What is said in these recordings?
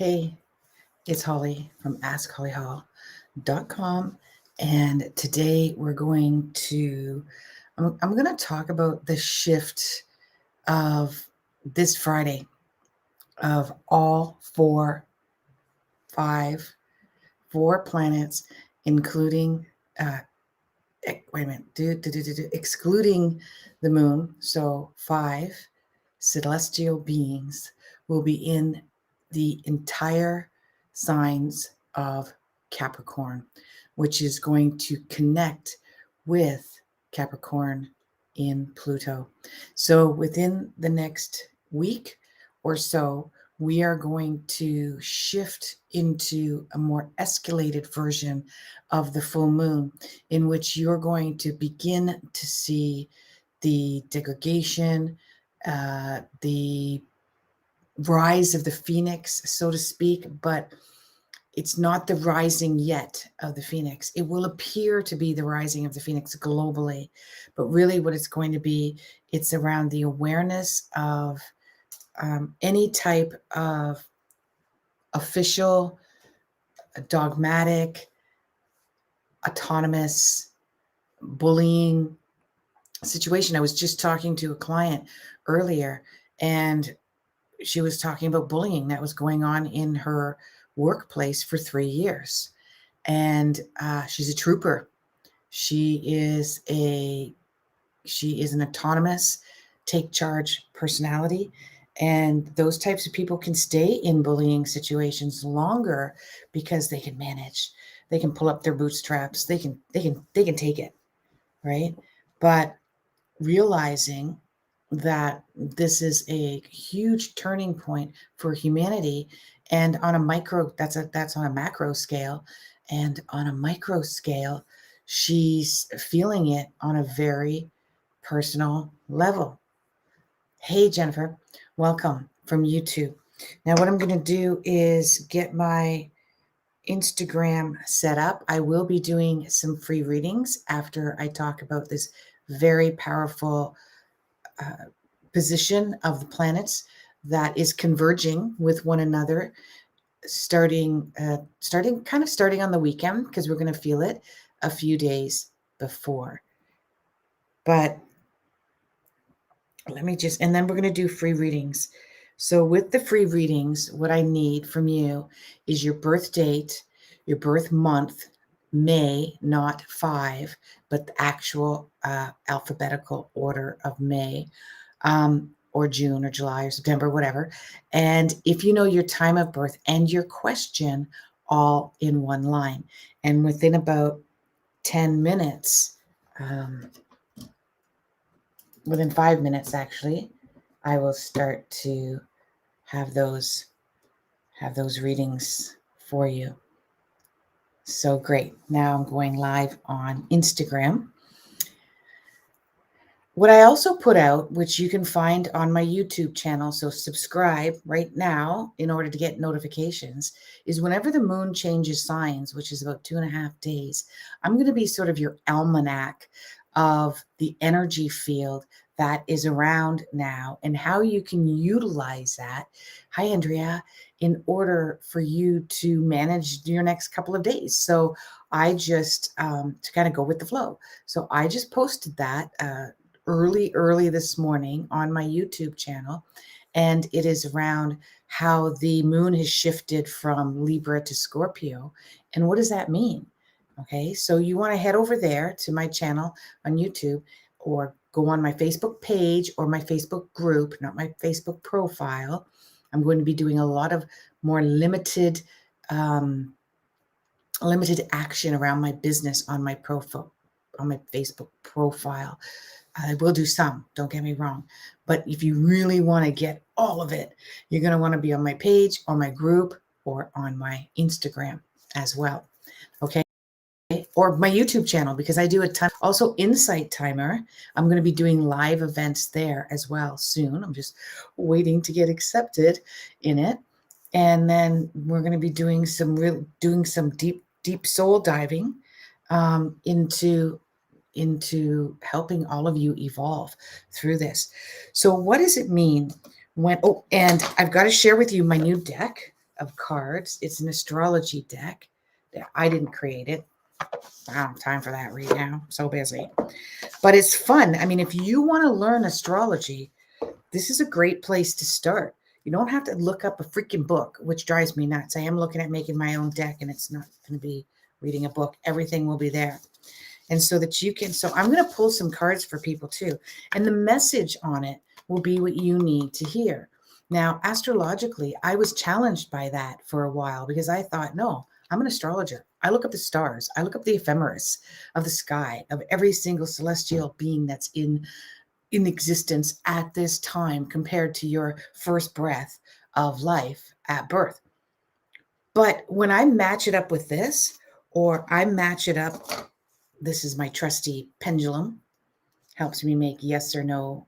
Hey, it's Holly from AskHollyHall.com, and today we're going to I'm going to talk about the shift of this Friday of all four planets, including excluding the moon. So 5 celestial beings will be in the entire signs of Capricorn, which is going to connect with Capricorn in Pluto. So within the next week or so, we are going to shift into a more escalated version of the full moon, in which you're going to begin to see the degradation, the rise of the phoenix, so to speak, but it's not the rising yet of the phoenix. It will appear to be the rising of the phoenix globally, but really what it's going to be, it's around the awareness of any type of official, dogmatic, autonomous, bullying situation. I was just talking to a client earlier, and she was talking about bullying that was going on in her workplace for 3 years. And she's a trooper. She is an autonomous, take charge personality. And those types of people can stay in bullying situations longer because they can manage. They can pull up their bootstraps. They can take it, right? But realizing that this is a huge turning point for humanity, and on a that's on a macro scale, and on a micro scale, she's feeling it on a very personal level. Hey, Jennifer, welcome from YouTube. Now, what I'm going to do is get my Instagram set up. I will be doing some free readings after I talk about this very powerful position of the planets that is converging with one another, starting on the weekend, because we're going to feel it a few days before. But let me and then we're going to do free readings. So with the free readings, what I need from you is your birth date, your birth month, May, not 5, but the actual alphabetical order of May, or June or July or September, whatever. And if you know your time of birth and your question all in one line, and within about 10 minutes, within 5 minutes, actually, I will start to have those readings for you. So great. Now I'm going live on Instagram. What I also put out, which you can find on my YouTube channel, so subscribe right now in order to get notifications, is whenever the moon changes signs, which is about 2.5 days, I'm going to be sort of your almanac of the energy field that is around now and how you can utilize that. Hi, Andrea, in order for you to manage your next couple of days. So I just, to kind of go with the flow. So I just posted that early this morning on my YouTube channel, and it is around how the moon has shifted from Libra to Scorpio. And what does that mean? Okay, so you want to head over there to my channel on YouTube, or go on my Facebook page or my Facebook group, not my Facebook profile. I'm going to be doing a lot of more limited action around my business on my profile, on my Facebook profile. I will do some, don't get me wrong. But if you really want to get all of it, you're going to want to be on my page or my group or on my Instagram as well. Okay. Or my YouTube channel, because I do a ton. Also, Insight Timer. I'm going to be doing live events there as well soon. I'm just waiting to get accepted in it. And then we're going to be doing some deep soul diving into helping all of you evolve through this. So what does it mean when, and I've got to share with you my new deck of cards. It's an astrology deck. I didn't create it. I don't have time for that right now. I'm so busy. But it's fun. I mean, if you want to learn astrology, this is a great place to start. You don't have to look up a freaking book, which drives me nuts. I am looking at making my own deck, and it's not going to be reading a book. Everything will be there. And so that you can, so I'm going to pull some cards for people too. And the message on it will be what you need to hear. Now, astrologically, I was challenged by that for a while because I thought, no, I'm an astrologer. I look up the stars. I look up the ephemeris of the sky, of every single celestial being that's in existence at this time compared to your first breath of life at birth. But when I match it up with this, or I match it up, this is my trusty pendulum, helps me make yes or no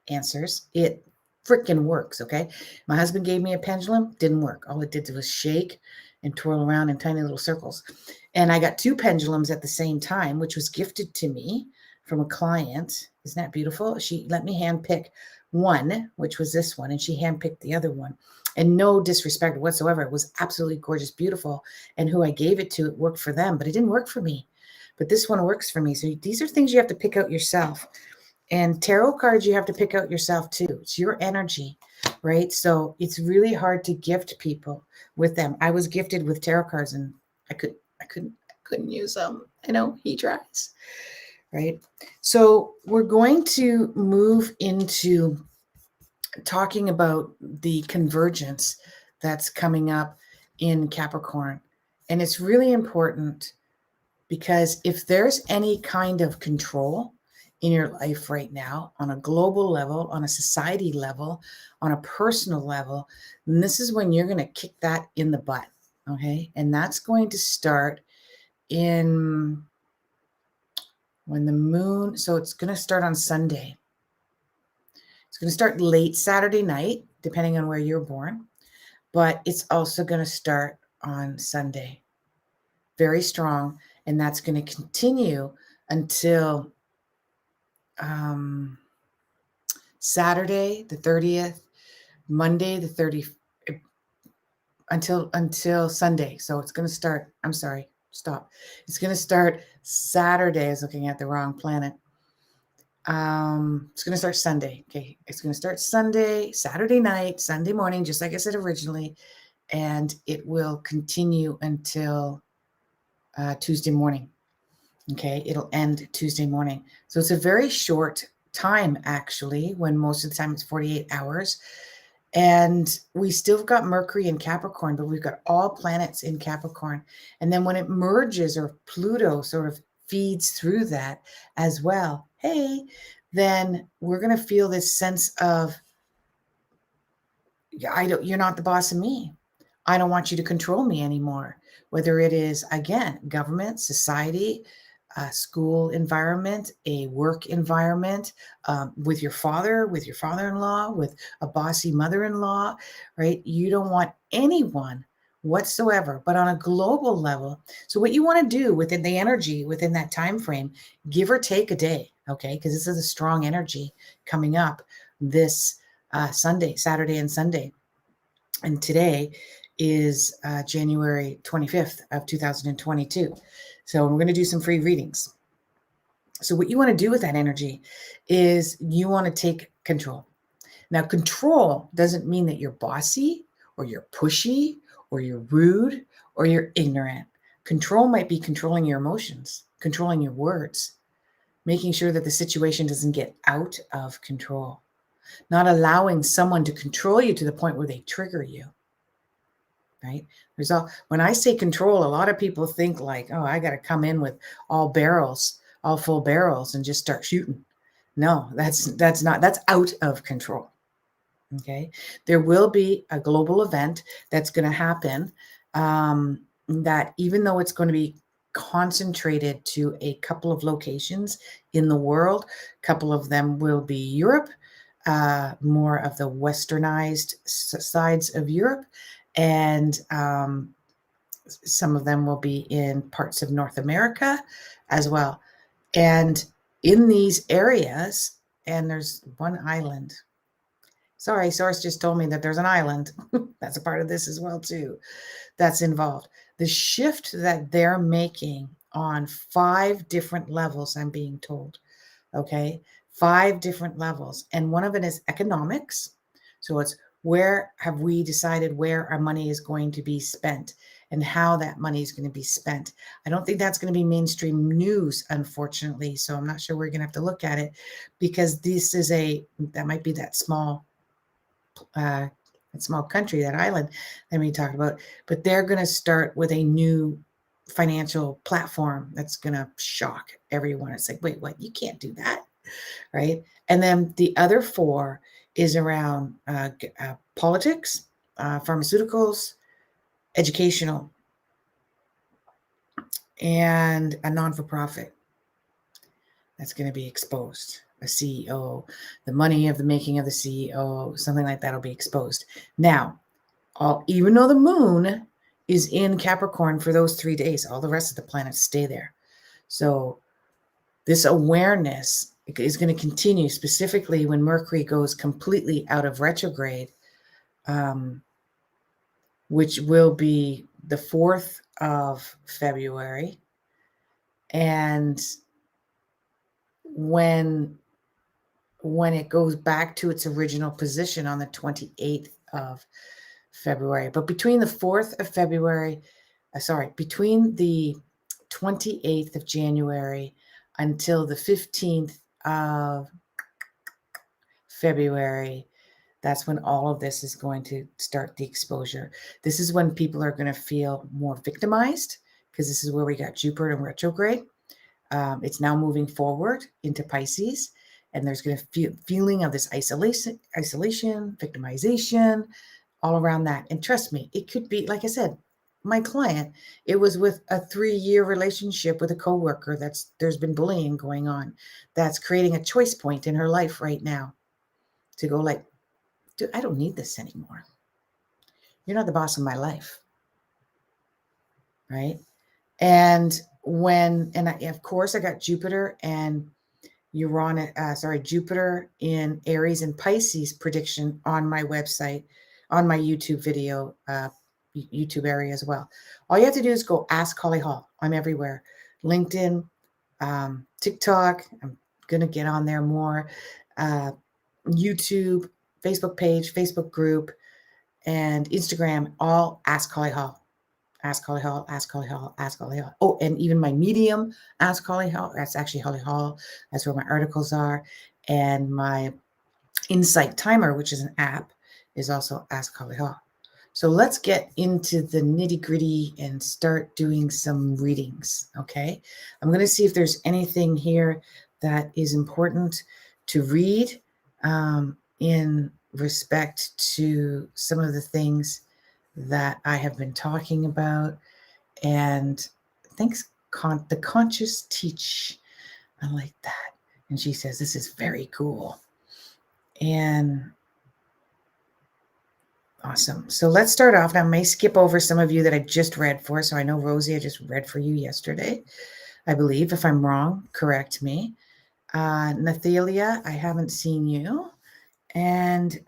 answers. It freaking works, okay? My husband gave me a pendulum, didn't work. All it did was shake and twirl around in tiny little circles. And I got 2 pendulums at the same time, which was gifted to me from a client. Isn't that beautiful? She let me handpick one, which was this one, and she handpicked the other one. And no disrespect whatsoever. It was absolutely gorgeous, beautiful. And who I gave it to, it worked for them, but it didn't work for me. But this one works for me. So these are things you have to pick out yourself. And tarot cards, you have to pick out yourself too. It's your energy, right? So it's really hard to gift people with them. I was gifted with tarot cards and I couldn't use them. I know he tries, right? So we're going to move into talking about the convergence that's coming up in Capricorn. And it's really important because if there's any kind of control in your life right now, on a global level, on a society level, on a personal level, then this is when you're going to kick that in the butt, okay? And that's going to start in when the moon, so it's going to start on Sunday. It's going to start late Saturday night, depending on where you're born, but it's also going to start on Sunday. Very strong, and that's going to continue until Saturday the 30th, Monday the 30th, until Sunday. So it's going to start, I'm sorry, stop. It's going to start Saturday. I was looking at the wrong planet. It's going to start Sunday. Okay. It's going to start Sunday, Saturday night, Sunday morning, just like I said originally, and it will continue until Tuesday morning. Okay, it'll end Tuesday morning. So it's a very short time, actually, when most of the time it's 48 hours. And we still got Mercury in Capricorn, but we've got all planets in Capricorn. And then when it merges, or Pluto sort of feeds through that as well, hey, then we're going to feel this sense of, you're not the boss of me. I don't want you to control me anymore. Whether it is, again, government, society, a school environment, a work environment, with your father, with your father-in-law, with a bossy mother-in-law, right? You don't want anyone whatsoever, but on a global level. So what you want to do within the energy, within that time frame, give or take a day, okay? Because this is a strong energy coming up this Saturday and Sunday. And today is January 25th of 2022. So we're going to do some free readings. So what you want to do with that energy is you want to take control. Now, control doesn't mean that you're bossy or you're pushy or you're rude or you're ignorant. Control might be controlling your emotions, controlling your words, making sure that the situation doesn't get out of control, not allowing someone to control you to the point where they trigger you. Right? When I say control, a lot of people think like, oh, I got to come in with all full barrels and just start shooting. No, that's out of control. Okay. There will be a global event that's going to happen, that even though it's going to be concentrated to a couple of locations in the world, a couple of them will be Europe, more of the westernized sides of Europe, and some of them will be in parts of North America as well. And in these areas, and there's one island. Sorry, source just told me that there's an island. That's a part of this as well too. That's involved. The shift that they're making on 5 different levels, I'm being told. Okay, 5 different levels. And one of it is economics. So it's where have we decided where our money is going to be spent and how that money is going to be spent. I don't think that's going to be mainstream news, unfortunately. So I'm not sure we're going to have to look at it because this is that might be that small country, that island that we talked about, but they're going to start with a new financial platform that's going to shock everyone. It's like, wait, what? You can't do that, right? And then the other 4 is around politics, pharmaceuticals, educational, and a non-for-profit that's going to be exposed. A CEO, the money of the making of the CEO, something like that will be exposed. Now, even though the moon is in Capricorn for those 3 days, all the rest of the planets stay there. So this awareness is going to continue, specifically when Mercury goes completely out of retrograde, which will be the 4th of February. And when it goes back to its original position on the 28th of February. But between the 4th of February, between the 28th of January until the 15th of February, that's when all of this is going to start the exposure. This is when people are going to feel more victimized because this is where we got Jupiter in retrograde. It's now moving forward into Pisces, and there's going to be feeling of this isolation, victimization, all around that. And trust me, it could be, like I said, my client, it was with a 3-year relationship with a coworker there's been bullying going on. That's creating a choice point in her life right now to go like, dude, I don't need this anymore. You're not the boss of my life. Right? And of course I got Jupiter and Jupiter in Aries and Pisces prediction on my website, on my YouTube video, YouTube area as well. All you have to do is go ask Holly Hall. I'm everywhere. LinkedIn, TikTok. I'm going to get on there more. YouTube, Facebook page, Facebook group, and Instagram, all ask Holly Hall. Ask Holly Hall, ask Holly Hall, ask Holly Hall. Oh, and even my Medium, ask Holly Hall. That's actually Holly Hall. That's where my articles are. And my Insight Timer, which is an app, is also ask Holly Hall. So let's get into the nitty gritty and start doing some readings. Okay. I'm going to see if there's anything here that is important to read in respect to some of the things that I have been talking about. And thanks, the conscious teach. I like that. And she says, this is very cool. And awesome. So let's start off. Now, I may skip over some of you that I just read for. So I know, Rosie, I just read for you yesterday, I believe. If I'm wrong, correct me. Nathalia, I haven't seen you. And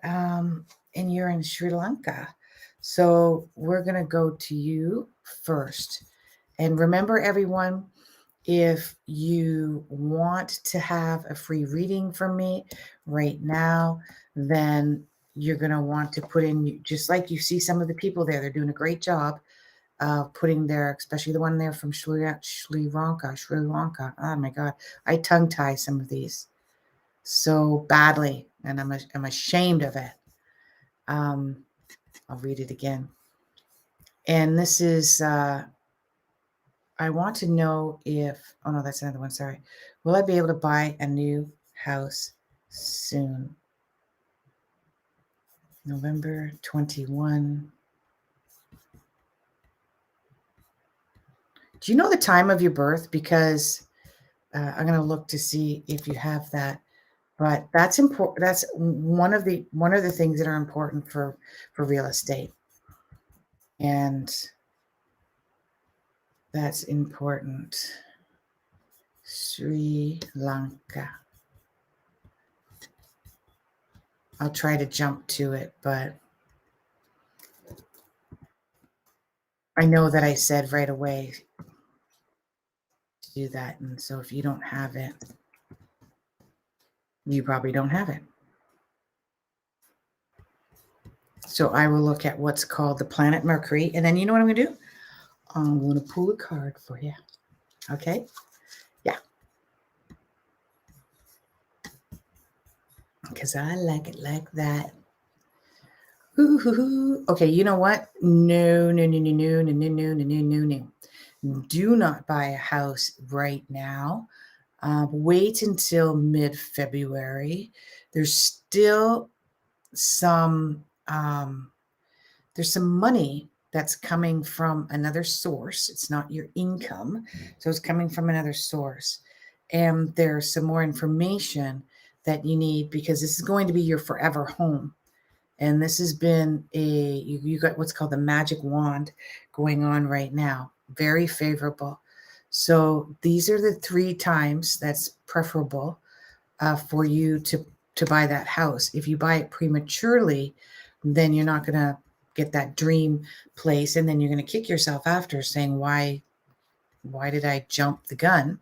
you're in Sri Lanka. So we're going to go to you first. And remember, everyone, if you want to have a free reading from me right now, then you're going to want to put in, just like you see some of the people there, they're doing a great job putting their, especially the one there from Sri Lanka. Oh my God, I tongue tie some of these so badly, and I'm ashamed of it. I'll read it again. And this is, I want to know if, oh no, that's another one, sorry. Will I be able to buy a new house soon? November 21. Do you know the time of your birth? Because I'm going to look to see if you have that. But that's important. That's one of the things that are important for real estate. And that's important. Sri Lanka. I'll try to jump to it, but I know that I said right away to do that. And so if you don't have it, you probably don't have it. So I will look at what's called the Planet Mercury. And then you know what I'm going to do? I'm going to pull a card for you. Okay? Yeah. Because I like it like that. Ooh. Okay, you know what? No. Do not buy a house right now. Wait until mid-February. There's still some there's some money that's coming from another source. It's not your income, so it's coming from another source. And there's some more information that you need because this is going to be your forever home. And this has been you got what's called the magic wand going on right now. Very favorable. So these are the 3 times that's preferable for you to buy that house. If you buy it prematurely, then you're not going to get that dream place, and then you're going to kick yourself after saying, why did I jump the gun?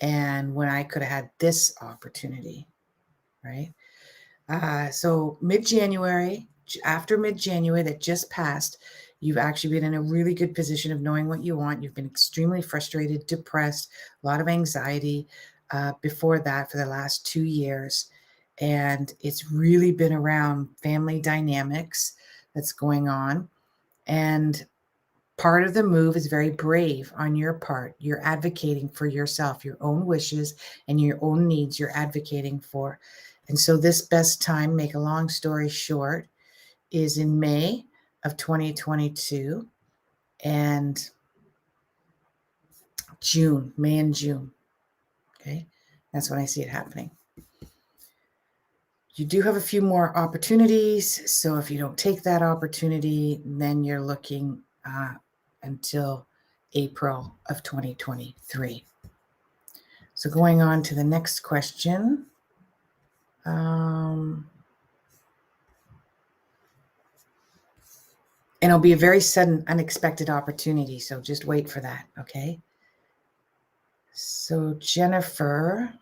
And when I could have had this opportunity, right? So mid-January, after mid-January that just passed, you've actually been in a really good position of knowing what you want. You've been extremely frustrated, depressed, a lot of anxiety before that for the last 2 years. And it's really been around family dynamics that's going on. And part of the move is very brave on your part. You're advocating for yourself, your own wishes and your own needs you're advocating for. And so this best time, make a long story short, is in May of 2022 and June, May and June. Okay. That's when I see it happening. You do have a few more opportunities. So if you don't take that opportunity, then you're looking until April of 2023. So going on to the next question. And it'll be a very sudden, unexpected opportunity. So just wait for that. Okay. So Jennifer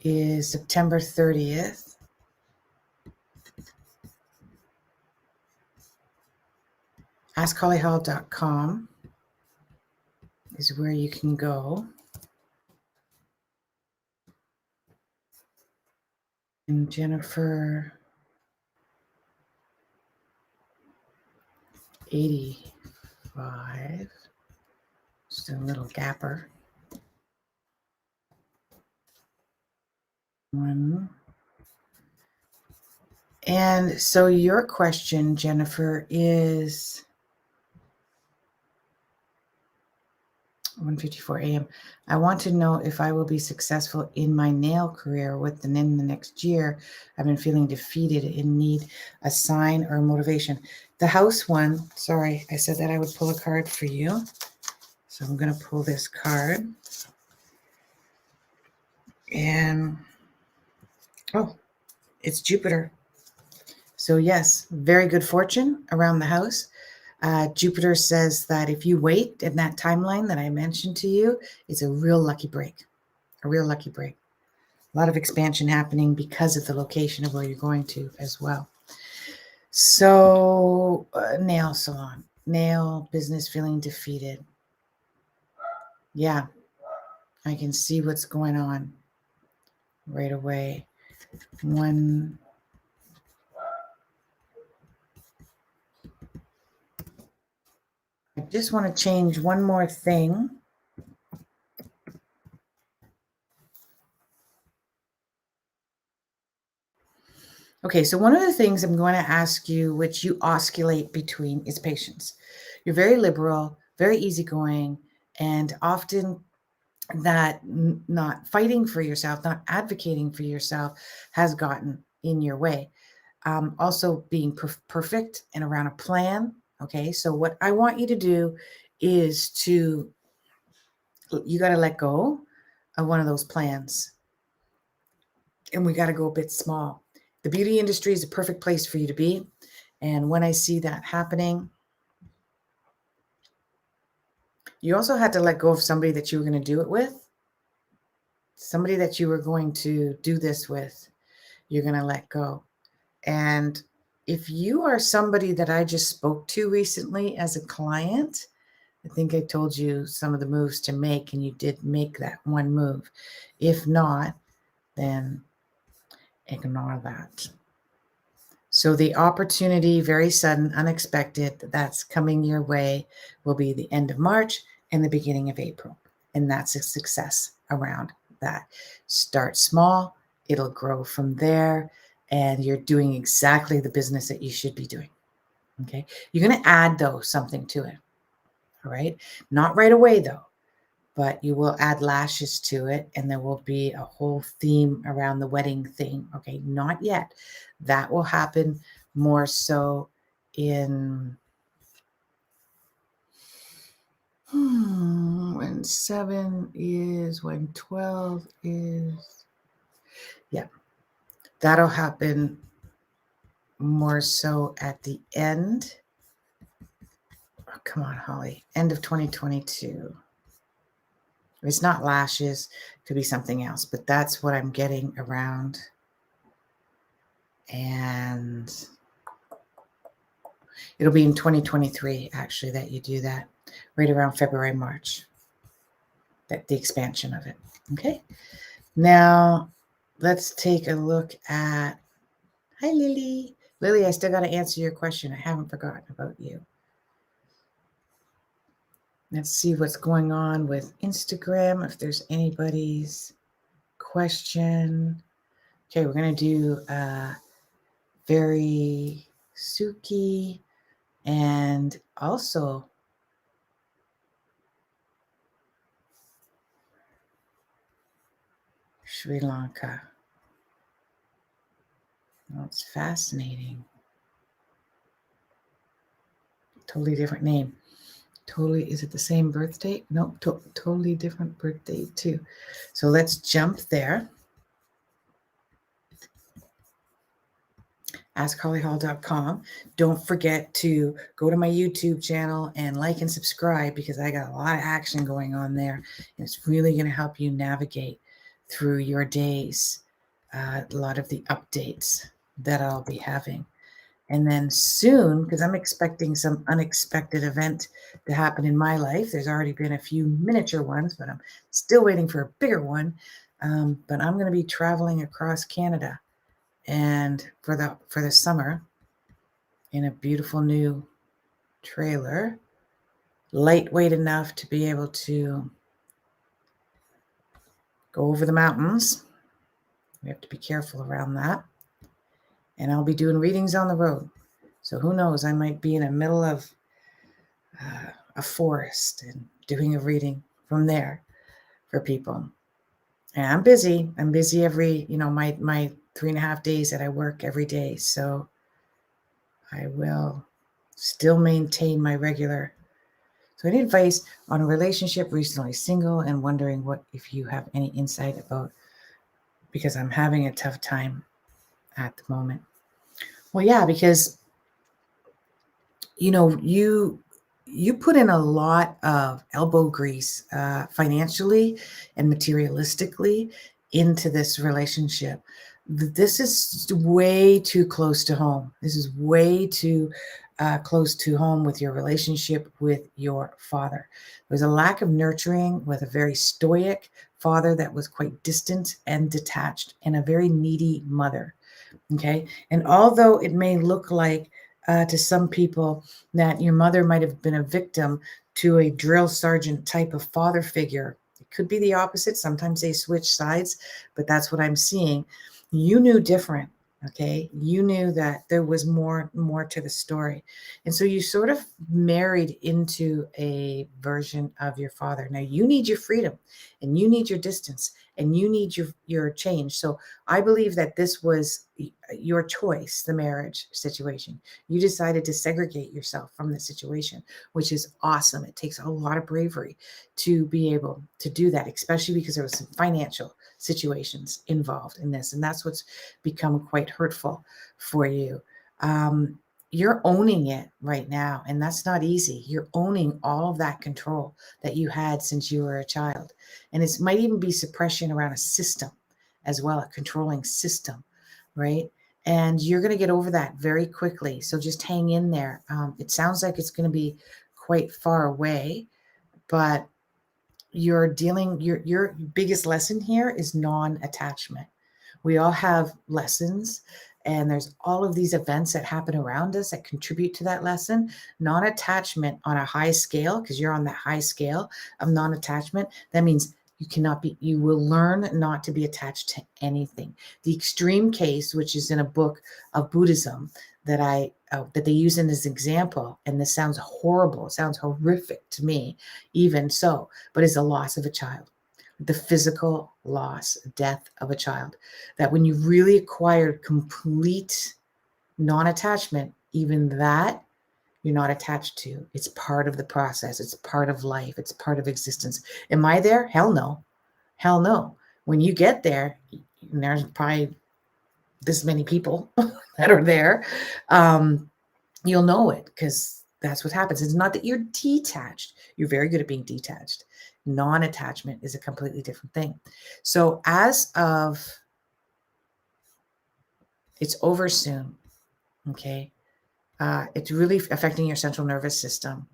is September 30th. AskHollyHall.com is where you can go. And Jennifer, 85, just a little gapper. One. And so your question, Jennifer, is 1:54 a.m. I want to know if I will be successful in my nail career within the next year. I've been feeling defeated and need a sign or motivation. The house one, sorry, I said that I would pull a card for you. So I'm going to pull this card. And, oh, it's Jupiter. So yes, very good fortune around the house. Jupiter says that if you wait in that timeline that I mentioned to you, it's a real lucky break, a real lucky break. A lot of expansion happening because of the location of where you're going to as well. So nail salon, nail business feeling defeated. Yeah, I can see what's going on right away. I just want to change one more thing. Okay, so one of the things I'm going to ask you, which you oscillate between, is patience. You're very liberal, very easygoing, and often that not fighting for yourself, not advocating for yourself has gotten in your way. Also being perfect and around a plan. Okay, so what I want you to do is you got to let go of one of those plans and we got to go a bit small. The beauty industry is a perfect place for you to be. And when I see that happening, you also had to let go of somebody that you were going to do it with. Somebody that you were going to do this with, you're going to let go. And if you are somebody that I just spoke to recently as a client, I think I told you some of the moves to make, and you did make that one move. If not, then ignore that. So the opportunity, very sudden, unexpected, that's coming your way will be the end of March and the beginning of April. And that's a success around that. Start small, it'll grow from there, and you're doing exactly the business that you should be doing. Okay. You're going to add, though, something to it. All right. Not right away, though, but you will add lashes to it, and there will be a whole theme around the wedding thing. Okay. Not yet. That will happen more so in when 7 is, when 12 is. Yeah. That'll happen more so at the end. Oh, come on, Holly. End of 2022. It's not lashes, it could be something else, but that's what I'm getting around. And it'll be in 2023, actually, that you do that, right around February, March, that the expansion of it. Okay. Now, let's take a look at, hi, Lily. Lily, I still got to answer your question. I haven't forgotten about you. Let's see what's going on with Instagram, if there's anybody's question. Okay, we're going to do very Suki and also Sri Lanka. That's fascinating. Totally different name. Totally, is it the same birth date? Nope, totally different birth date too. So let's jump there. AskHollyHall.com. Don't forget to go to my YouTube channel and like and subscribe, because I got a lot of action going on there. And it's really going to help you navigate through your days. A lot of the updates that I'll be having. And then soon, because I'm expecting some unexpected event to happen in my life. There's already been a few miniature ones, but I'm still waiting for a bigger one. But I'm going to be traveling across Canada, and for the summer, in a beautiful new trailer, lightweight enough to be able to go over the mountains. We have to be careful around that. And I'll be doing readings on the road. So who knows, I might be in the middle of a forest and doing a reading from there for people. And I'm busy. I'm busy every, my 3.5 days that I work every day. So I will still maintain my regular. So any advice on a relationship, recently single, and wondering if you have any insight about, because I'm having a tough time at the moment. Well, yeah, because you put in a lot of elbow grease financially and materialistically into this relationship. This is way too close to home. This is way too close to home with your relationship with your father. There's a lack of nurturing with a very stoic father that was quite distant and detached, and a very needy mother. Okay. And although it may look like to some people that your mother might have been a victim to a drill sergeant type of father figure, it could be the opposite. Sometimes they switch sides, but that's what I'm seeing. You knew different. Okay. You knew that there was more to the story. And so you sort of married into a version of your father. Now you need your freedom, and you need your distance, and you need your change. So I believe that this was your choice, the marriage situation. You decided to segregate yourself from the situation, which is awesome. It takes a lot of bravery to be able to do that, especially because there was some financial situations involved in this. And that's what's become quite hurtful for you. You're owning it right now, and that's not easy. You're owning all of that control that you had since you were a child. And it might even be suppression around a system as well, a controlling system, right? And you're going to get over that very quickly. So just hang in there. It sounds like it's going to be quite far away, but your biggest lesson here is non-attachment. We all have lessons, and there's all of these events that happen around us that contribute to that lesson. Non-attachment on a high scale, because you're on that high scale of non-attachment, that means you will learn not to be attached to anything. The extreme case, which is in a book of Buddhism that they use in this example, and this sounds horrible, it sounds horrific to me, even so, but is the loss of a child. The physical loss, death of a child. That when you really acquired complete non-attachment, even that you're not attached to. It's part of the process. It's part of life. It's part of existence. Am I there? Hell no. Hell no. When you get there, and there's probably this many people that are there, you'll know it, because that's what happens. It's not that you're detached. You're very good at being detached. Non-attachment is a completely different thing. So as of, it's over soon, okay? It's really affecting your central nervous system.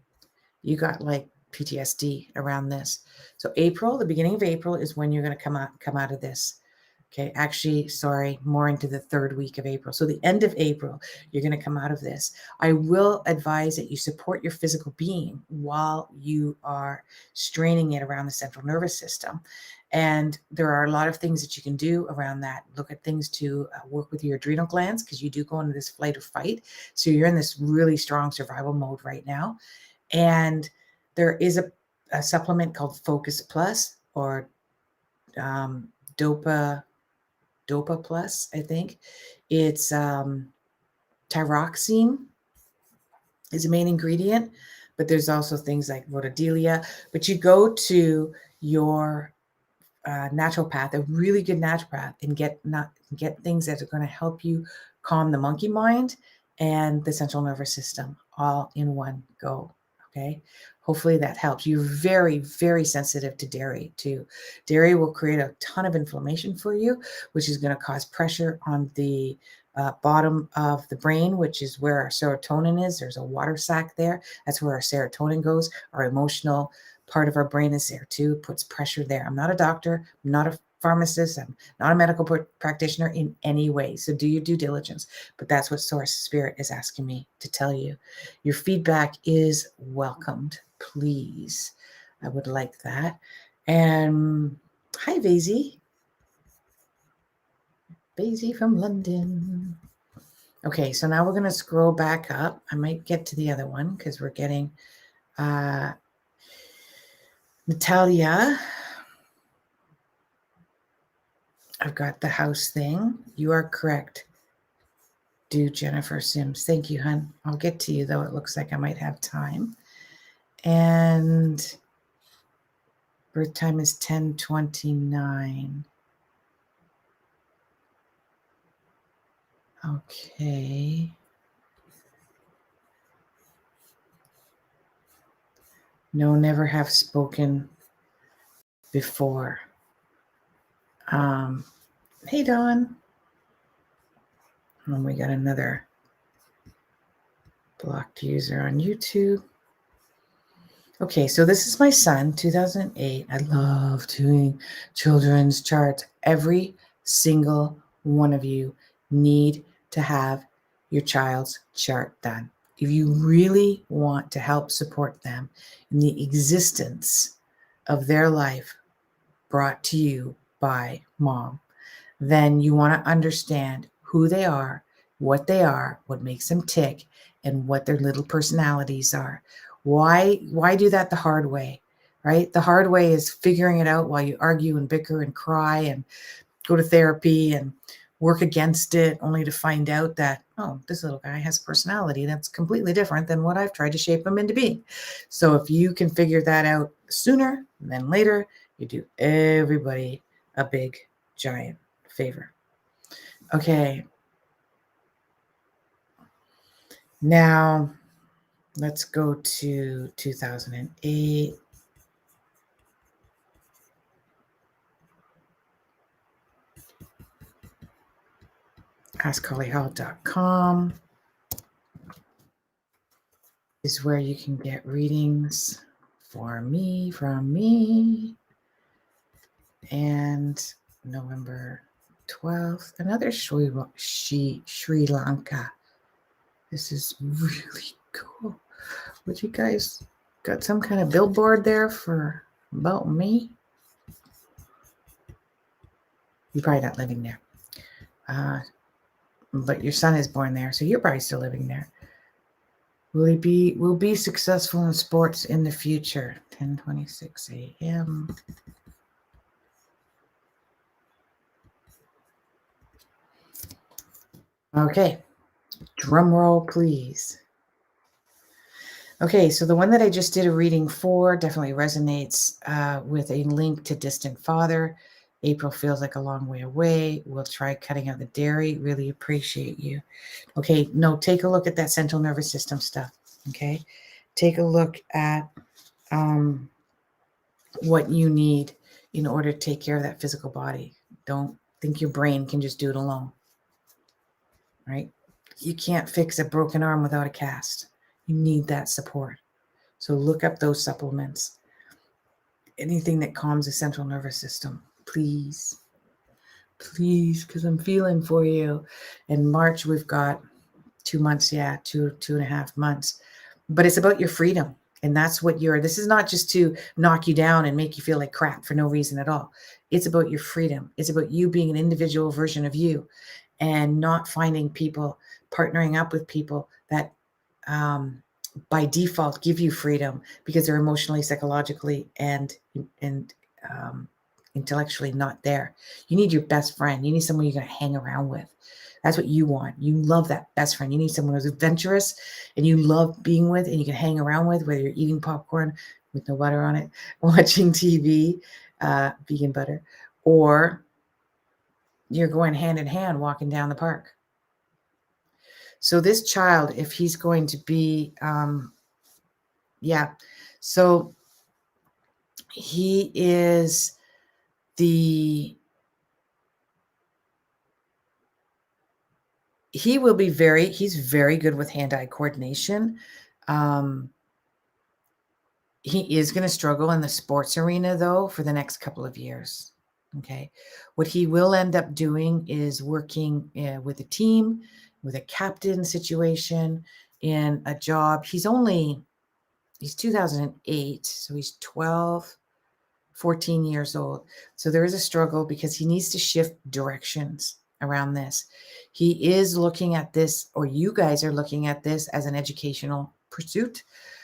You got like PTSD around this. So April, the beginning of April is when you're going to come out of this. Okay, actually, sorry, more into the third week of April. So the end of April, you're going to come out of this. I will advise that you support your physical being while you are straining it around the central nervous system. And there are a lot of things that you can do around that. Look at things to work with your adrenal glands, because you do go into this flight or fight. So you're in this really strong survival mode right now. And there is a supplement called Focus Plus, or Dopa Plus, I think. It's thyroxine is the main ingredient, but there's also things like rhododelia. But you go to your naturopath, a really good naturopath, and get things that are going to help you calm the monkey mind and the central nervous system all in one go. Okay. Hopefully that helps. You're very, very sensitive to dairy too. Dairy will create a ton of inflammation for you, which is going to cause pressure on the bottom of the brain, which is where our serotonin is. There's a water sac there. That's where our serotonin goes. Our emotional part of our brain is there too. It puts pressure there. I'm not a doctor. I'm not a pharmacist. I'm not a medical practitioner in any way. So do your due diligence. But that's what Source Spirit is asking me to tell you. Your feedback is welcomed. Please. I would like that. And hi, Vaisy. Vaisy from London. Okay, so now we're going to scroll back up. I might get to the other one because we're getting Natalia. I've got the house thing. You are correct. Do Jennifer Sims. Thank you, hon. I'll get to you, though. It looks like I might have time. And birth time is 10:29. Okay. No, never have spoken before. Hey, Dawn. And we got another blocked user on YouTube. Okay, so this is my son, 2008. I love doing children's charts. Every single one of you need to have your child's chart done. If you really want to help support them in the existence of their life brought to you by mom, then you want to understand who they are, what makes them tick, and what their little personalities are. Why do that the hard way, right? The hard way is figuring it out while you argue and bicker and cry and go to therapy and work against it, only to find out that, oh, this little guy has a personality that's completely different than what I've tried to shape him into being. So if you can figure that out sooner than later, you do everybody a big giant favor. Okay. Now, let's go to 2008. AskHollyHall.com is where you can get readings from me. And November 12th, another Sri Lanka. This is really cool. Would you guys got some kind of billboard there for about me? You're probably not living there. But your son is born there, so you're probably still living there. Will be successful in sports in the future? 10:26 a.m. Okay, drum roll, please. Okay, so the one that I just did a reading for definitely resonates with a link to distant father. April feels like a long way away. We'll try cutting out the dairy. Really appreciate you. Okay, no, take a look at that central nervous system stuff. Okay, take a look at what you need in order to take care of that physical body. Don't think your brain can just do it alone. Right? You can't fix a broken arm without a cast. You need that support. So look up those supplements. Anything that calms the central nervous system, please. Please, because I'm feeling for you. In March, we've got 2 months, two and a half months. But it's about your freedom. And that's what this is not just to knock you down and make you feel like crap for no reason at all. It's about your freedom. It's about you being an individual version of you and not finding people, partnering up with people that by default give you freedom because they're emotionally, psychologically, and intellectually not there. You need your best friend. You need someone you're going to hang around with. That's what you want. You love that best friend. You need someone who's adventurous and you love being with and you can hang around with, whether you're eating popcorn with no butter on it, watching TV, vegan butter, or you're going hand in hand walking down the park. So this child, if he's going to be, so he is he will be he's very good with hand-eye coordination. He is going to struggle in the sports arena, though, for the next couple of years. Okay. What he will end up doing is working with a team, with a captain situation, in a job. He's 2008, so he's 12, 14 years old. So there is a struggle because he needs to shift directions around this. He is looking at this, or you guys are looking at this as an educational pursuit.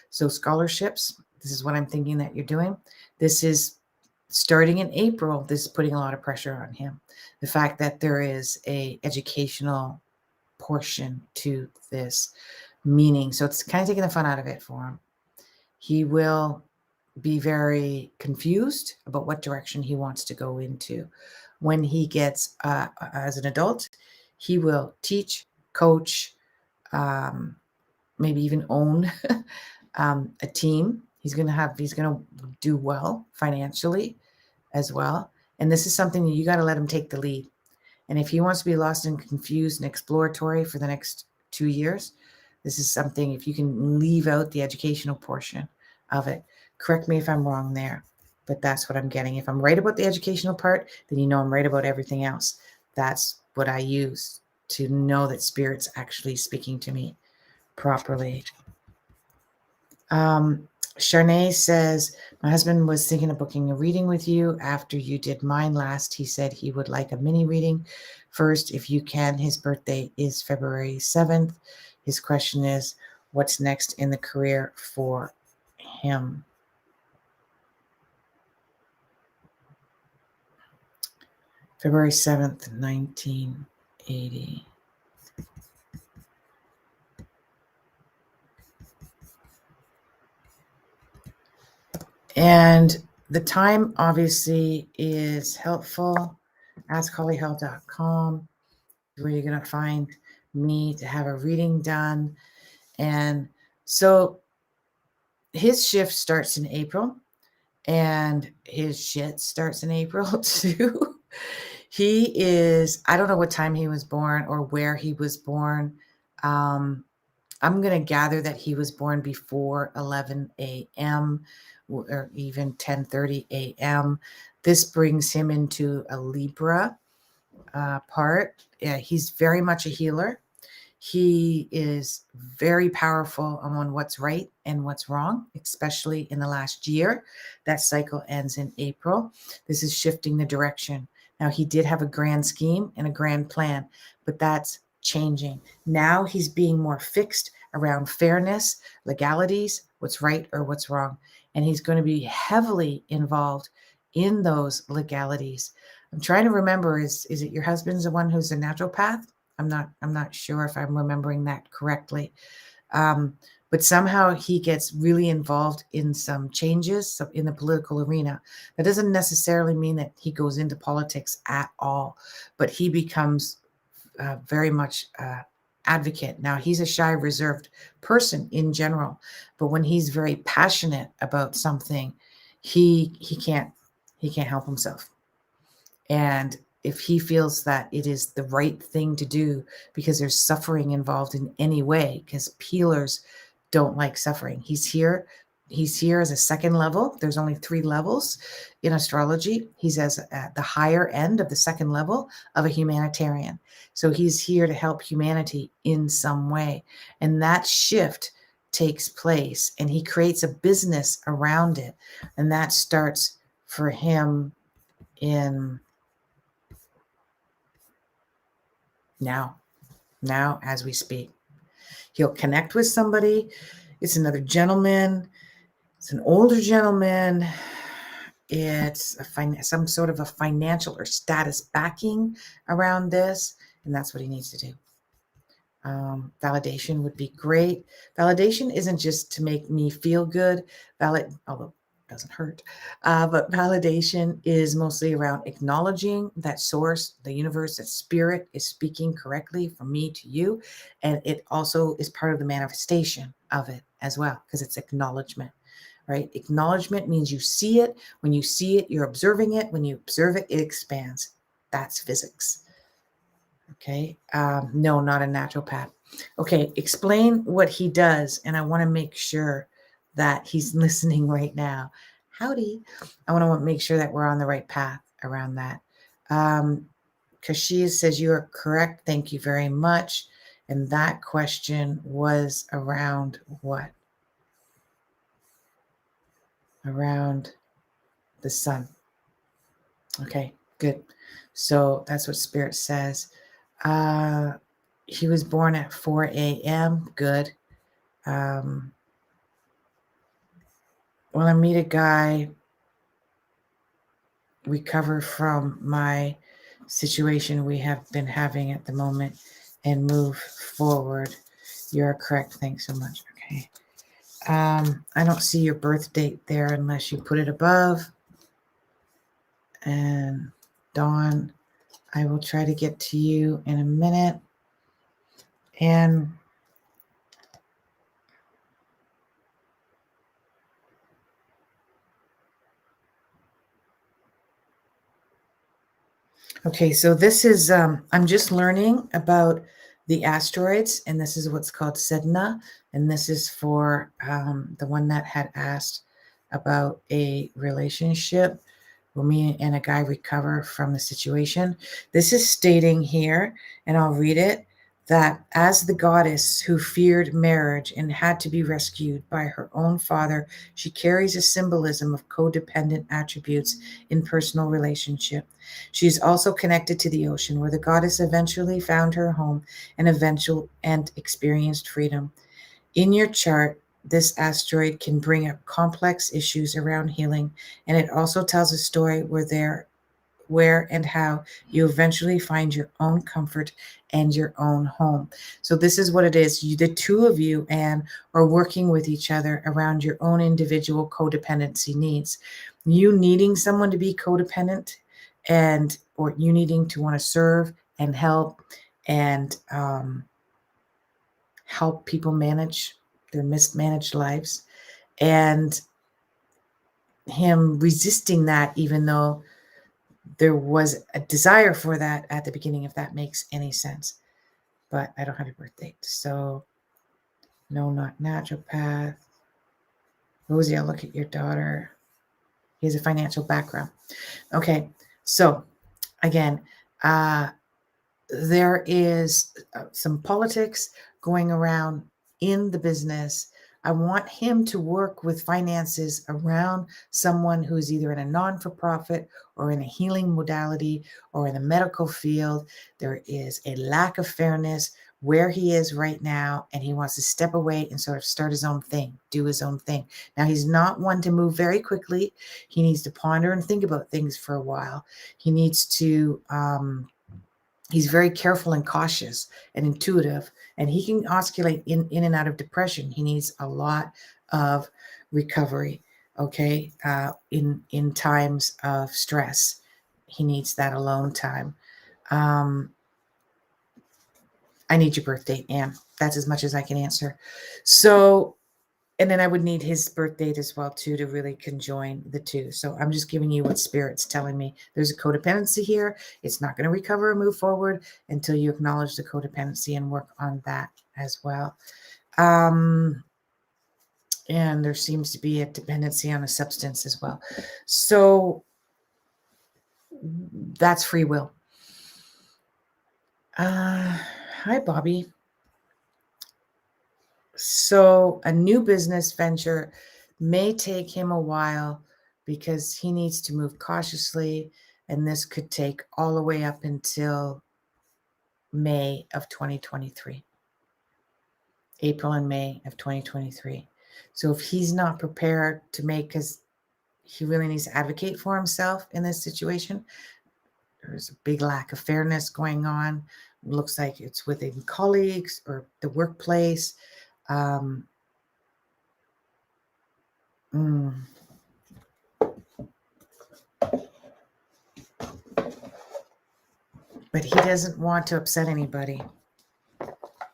So scholarships, this is what I'm thinking that you're doing. This is starting in April. This is putting a lot of pressure on him. The fact that there is a educational portion to this meaning. So it's kind of taking the fun out of it for him. He will be very confused about what direction he wants to go into. When he gets, as an adult, he will teach, coach, maybe even own a team. He's going to do well financially as well. And this is something that you got to let him take the lead. And if he wants to be lost and confused and exploratory for the next 2 years, this is something, if you can leave out the educational portion of it. Correct me if I'm wrong there, but that's what I'm getting. If I'm right about the educational part, then you know I'm right about everything else. That's what I use to know that Spirit's actually speaking to me properly. Charnay says, my husband was thinking of booking a reading with you after you did mine last. He said he would like a mini reading first if you can. His birthday is February 7th. His question is, what's next in the career for him? February 7th, 1980. And the time obviously is helpful. AskHollyHall.com, where you're going to find me to have a reading done. And so his shift starts in April, and his shit starts in April too. He is, I don't know what time he was born or where he was born. I'm going to gather that he was born before 11 a.m. or even 10:30 a.m. This brings him into a Libra part. Yeah, he's very much a healer. He is very powerful on what's right and what's wrong, especially in the last year. That cycle ends in April. This is shifting the direction. Now, he did have a grand scheme and a grand plan, but that's changing. Now he's being more fixed around fairness, legalities, what's right or what's wrong. And he's going to be heavily involved in those legalities. I'm trying to remember, is it your husband's the one who's a naturopath? I'm not sure if I'm remembering that correctly. But somehow he gets really involved in some changes in the political arena. That doesn't necessarily mean that he goes into politics at all, but he becomes very much advocate. Now, he's a shy, reserved person in general, but when he's very passionate about something, he can't help himself. And if he feels that it is the right thing to do because there's suffering involved in any way, because peelers don't like suffering. He's here as a second level. There's only 3 levels in astrology. He's at the higher end of the second level of a humanitarian. So he's here to help humanity in some way. And that shift takes place, and he creates a business around it. And that starts for him in now as we speak. He'll connect with somebody. It's another gentleman. It's an older gentleman. It's some sort of a financial or status backing around this, and that's what he needs to do. Validation would be great. Validation isn't just to make me feel good. Although it doesn't hurt, but validation is mostly around acknowledging that source, the universe, that spirit is speaking correctly from me to you, and it also is part of the manifestation of it as well, because it's acknowledgement. Right? Acknowledgement means you see it. When you see it, you're observing it. When you observe it, it expands. That's physics. Okay. No, not a naturopath. Okay. Explain what he does. And I want to make sure that he's listening right now. Howdy. I want to make sure that we're on the right path around that. Kashia says you are correct. Thank you very much. And that question was around what? Around the sun. Okay, good. So that's what Spirit says. He was born at 4 a.m. Good. When I meet a guy, recover from my situation we have been having at the moment and move forward. You're correct. Thanks so much. Okay. I don't see your birth date there unless you put it above. And Dawn, I will try to get to you in a minute. And okay, so this is, I'm just learning about the asteroids, and this is what's called Sedna. And this is for the one that had asked about a relationship where me and a guy recover from the situation. This is stating here, and I'll read it, that as the goddess who feared marriage and had to be rescued by her own father, she carries a symbolism of codependent attributes in personal relationship. She is also connected to the ocean, where the goddess eventually found her home and experienced freedom. In your chart, this asteroid can bring up complex issues around healing, and it also tells a story where and how you eventually find your own comfort and your own home. So this is what it is. The two of you, Anne, are working with each other around your own individual codependency needs. You needing someone to be codependent and or you needing to want to serve and help and help people manage their mismanaged lives, and him resisting that even though there was a desire for that at the beginning, if that makes any sense. But I don't have your birth date, so no, not naturopath. Rosie, I'll look at your daughter. He has a financial background. Okay, so again, there is some politics going around in the business. I want him to work with finances around someone who's either in a non-for-profit or in a healing modality or in the medical field. There is a lack of fairness where he is right now, and he wants to step away and sort of start his own thing, do his own thing. Now, he's not one to move very quickly. He needs to ponder and think about things for a while. He needs to he's very careful and cautious and intuitive, and he can oscillate in and out of depression. He needs a lot of recovery, okay, in times of stress. He needs that alone time. I need your birth date, Anne. That's as much as I can answer. So, and then I would need his birth date as well, too, to really conjoin the two. So I'm just giving you what Spirit's telling me. There's a codependency here. It's not going to recover or move forward until you acknowledge the codependency and work on that as well. And there seems to be a dependency on a substance as well. So that's free will. Hi, Bobby. So a new business venture may take him a while because he needs to move cautiously, and this could take all the way up until May of 2023. April and May of 2023. So if he's not prepared to make, because he really needs to advocate for himself in this situation, there's a big lack of fairness going on. It looks like it's within colleagues or the workplace. But he doesn't want to upset anybody.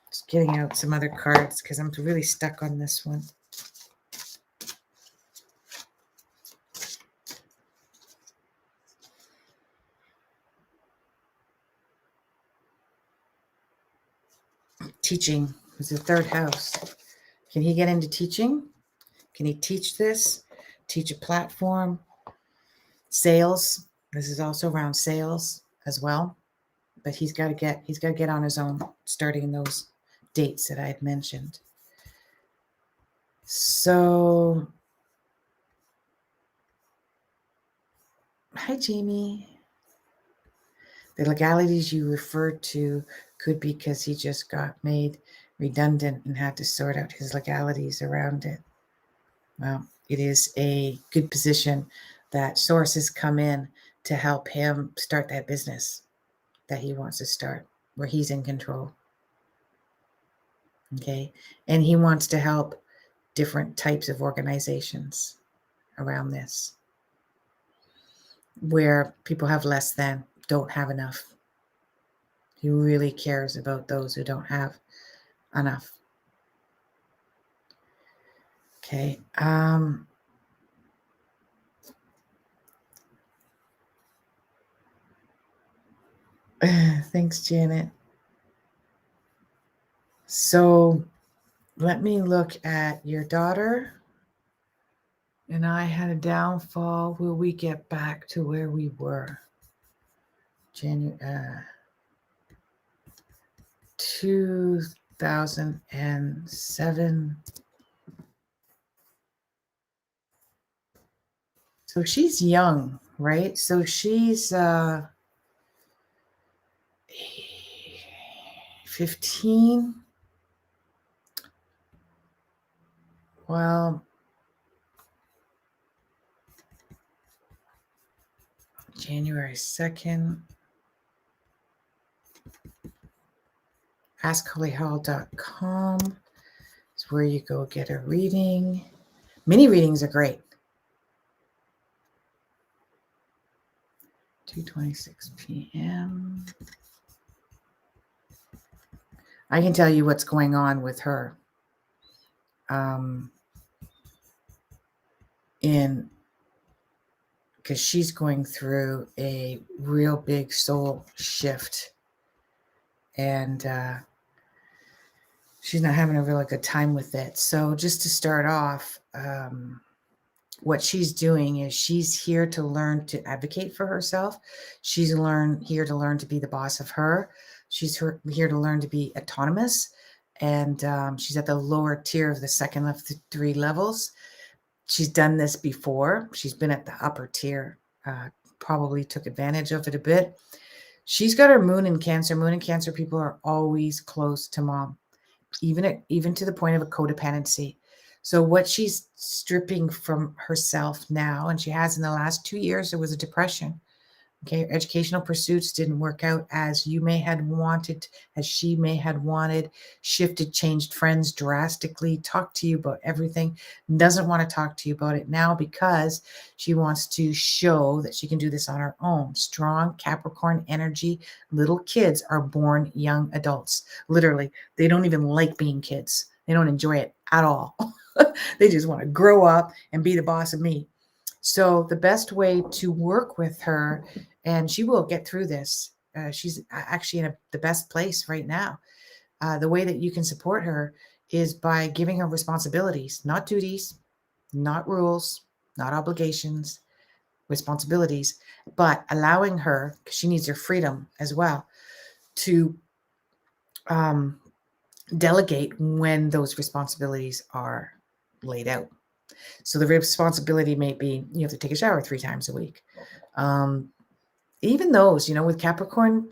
Just getting out some other cards because I'm really stuck on this one. Teaching is the third house. Can he get into teaching? Can he teach this? Teach a platform? Sales. This is also around sales as well. But he's got to get on his own, starting those dates that I had mentioned. So, hi, Jamie. The legalities you referred to could be because he just got made redundant and had to sort out his legalities around it. Well, it is a good position that sources come in to help him start that business that he wants to start, where he's in control. Okay. And he wants to help different types of organizations around this, where people have less than, don't have enough. He really cares about those who don't have enough. Okay. Thanks, Janet. So let me look at your daughter. And I had a downfall. Will we get back to where we were? January 2007. So she's young, right? So she's 15. Well, January 2nd. AskHollyHall.com is where you go get a reading. Mini readings are great. 2:26 p.m. I can tell you what's going on with her. Because she's going through a real big soul shift, and she's not having a really good time with it. So just to start off, what she's doing is she's here to learn to advocate for herself. She's here to learn to be the boss of her. She's here to learn to be autonomous, and she's at the lower tier of the second of the 3 levels. She's done this before. She's been at the upper tier, probably took advantage of it a bit. She's got her moon in Cancer. Moon in Cancer people are always close to mom, even to the point of a codependency. So what she's stripping from herself now, and she has in the last 2 years, there was a depression. Okay, educational pursuits didn't work out as you may had wanted, as she may had wanted, shifted, changed friends drastically, talked to you about everything, doesn't want to talk to you about it now because she wants to show that she can do this on her own. Strong Capricorn energy. Little kids are born young adults. Literally, they don't even like being kids. They don't enjoy it at all. They just want to grow up and be the boss of me. So the best way to work with her, and she will get through this. She's actually in the best place right now. The way that you can support her is by giving her responsibilities, not duties, not rules, not obligations, responsibilities, but allowing her, because she needs her freedom as well, to delegate when those responsibilities are laid out. So the responsibility may be you have to take a shower 3 times a week. Even those, with Capricorn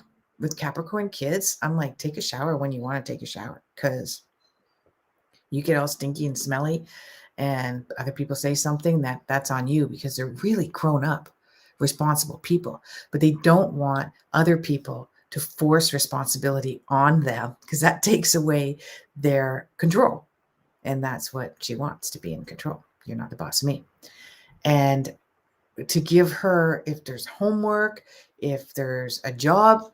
kids, I'm like, take a shower when you want to take a shower, because you get all stinky and smelly and other people say something that's on you, because they're really grown up, responsible people, but they don't want other people to force responsibility on them, because that takes away their control. And that's what she wants, to be in control. You're not the boss of me. And to give her, if there's homework, if there's a job,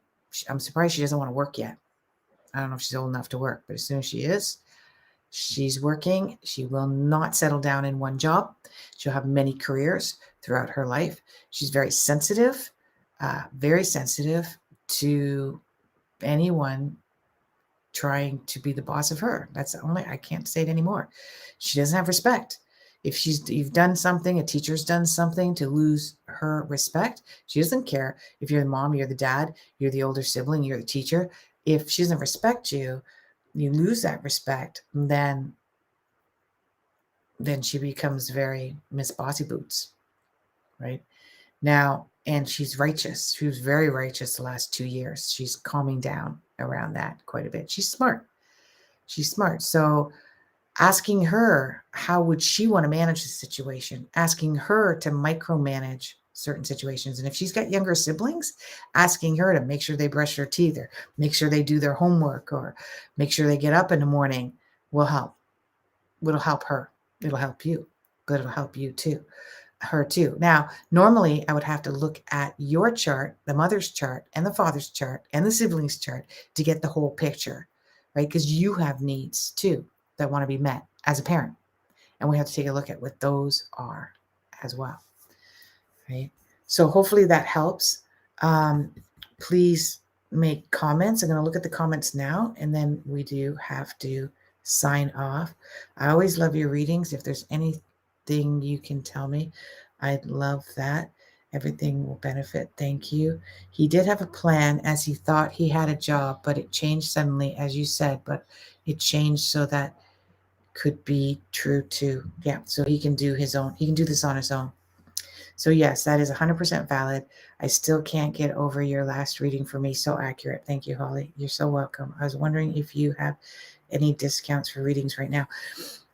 I'm surprised she doesn't want to work yet. I don't know if she's old enough to work, but as soon as she is, she's working. She will not settle down in one job. She'll have many careers throughout her life. She's very sensitive to anyone trying to be the boss of her. That's the only, I can't say it anymore. She doesn't have respect. If you've done something, a teacher's done something to lose her respect, she doesn't care if you're the mom, you're the dad, you're the older sibling, you're the teacher. If she doesn't respect you, you lose that respect, then she becomes very Miss Bossy Boots, right? Now, and she's righteous. She was very righteous the last 2 years. She's calming down around that quite a bit. She's smart. So asking her, how would she want to manage the situation? Asking her to micromanage certain situations. And if she's got younger siblings, asking her to make sure they brush their teeth, or make sure they do their homework, or make sure they get up in the morning will help. It'll help her. It'll help you, but it'll help you too. Her too. Now, normally I would have to look at your chart, the mother's chart and the father's chart and the siblings chart to get the whole picture, right? Because you have needs too that want to be met as a parent. And we have to take a look at what those are as well, right? So hopefully that helps. Please make comments. I'm going to look at the comments now, and then we do have to sign off. I always love your readings. If there's anything you can tell me, I'd love that. Everything will benefit. Thank you. He did have a plan, as he thought he had a job, but it changed suddenly, as you said, but it changed so that could be true too. Yeah. So he can do this on his own. So yes, that is 100% valid. I still can't get over your last reading for me. So accurate. Thank you, Holly. You're so welcome. I was wondering if you have any discounts for readings right now.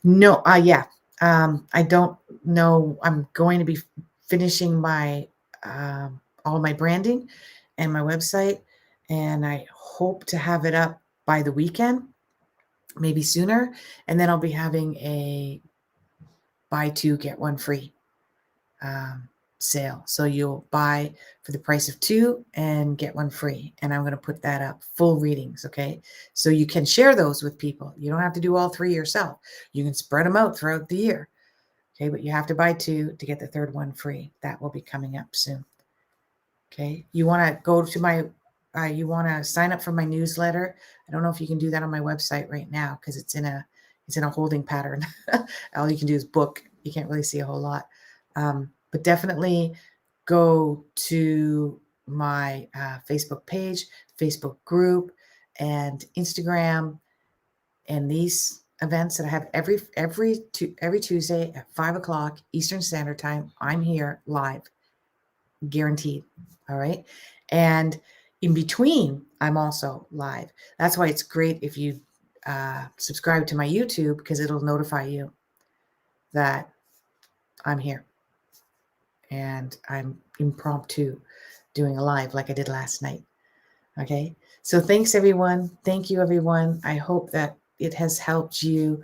No. Yeah. I don't know. I'm going to be finishing my all my branding and my website, and I hope to have it up by the weekend, maybe sooner. And then I'll be having a buy 2 get 1 free sale. So you'll buy for the price of 2 and get 1 free. And I'm going to put that up, full readings. Okay. So you can share those with people. You don't have to do all 3 yourself. You can spread them out throughout the year. Okay. But you have to buy 2 to get the 3rd one free. That will be coming up soon. Okay. You want to go to my, you want to sign up for my newsletter. I don't know if you can do that on my website right now because it's in a holding pattern. All you can do is book. You can't really see a whole lot. But definitely go to my Facebook page, Facebook group, and Instagram, and these events that I have every Tuesday at 5 o'clock Eastern Standard Time. I'm here live, guaranteed. All right. And in between, I'm also live. That's why it's great if you subscribe to my YouTube, because it'll notify you that I'm here and I'm impromptu doing a live like I did last night. Okay. So thanks, everyone. Thank you, everyone. I hope that it has helped you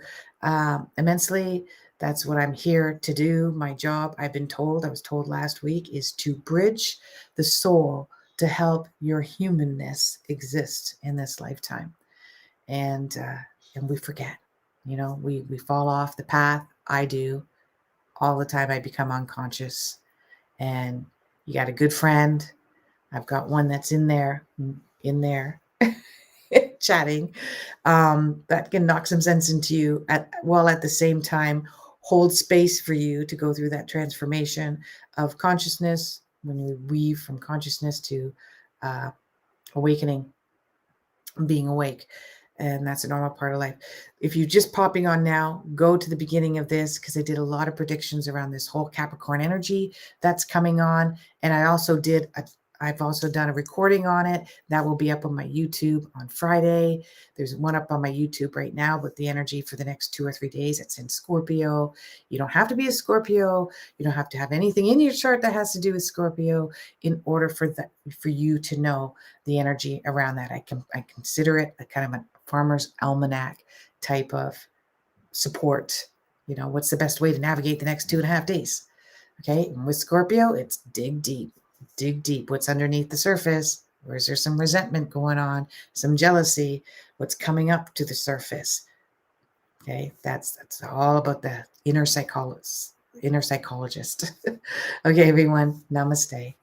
immensely. That's what I'm here to do. My job, I was told last week, is to bridge the soul to help your humanness exist in this lifetime. And we forget, we fall off the path. I do all the time. I become unconscious. And you got a good friend. I've got one that's in there chatting, that can knock some sense into you while at the same time hold space for you to go through that transformation of consciousness, when you weave from consciousness to awakening, being awake. And that's a normal part of life. If you're just popping on now, go to the beginning of this, because I did a lot of predictions around this whole Capricorn energy that's coming on. And I've also done a recording on it that will be up on my YouTube on Friday. There's one up on my YouTube right now with the energy for the next 2 or 3 days. It's in Scorpio. You don't have to be a Scorpio. You don't have to have anything in your chart that has to do with Scorpio in order for you to know the energy around that. I consider it a kind of a farmer's almanac type of support. What's the best way to navigate the next 2.5 days? Okay. And with Scorpio, it's dig deep. Dig deep. What's underneath the surface? Or is there some resentment going on? Some jealousy? What's coming up to the surface? Okay. That's all about the inner psychologist. Okay, everyone. Namaste.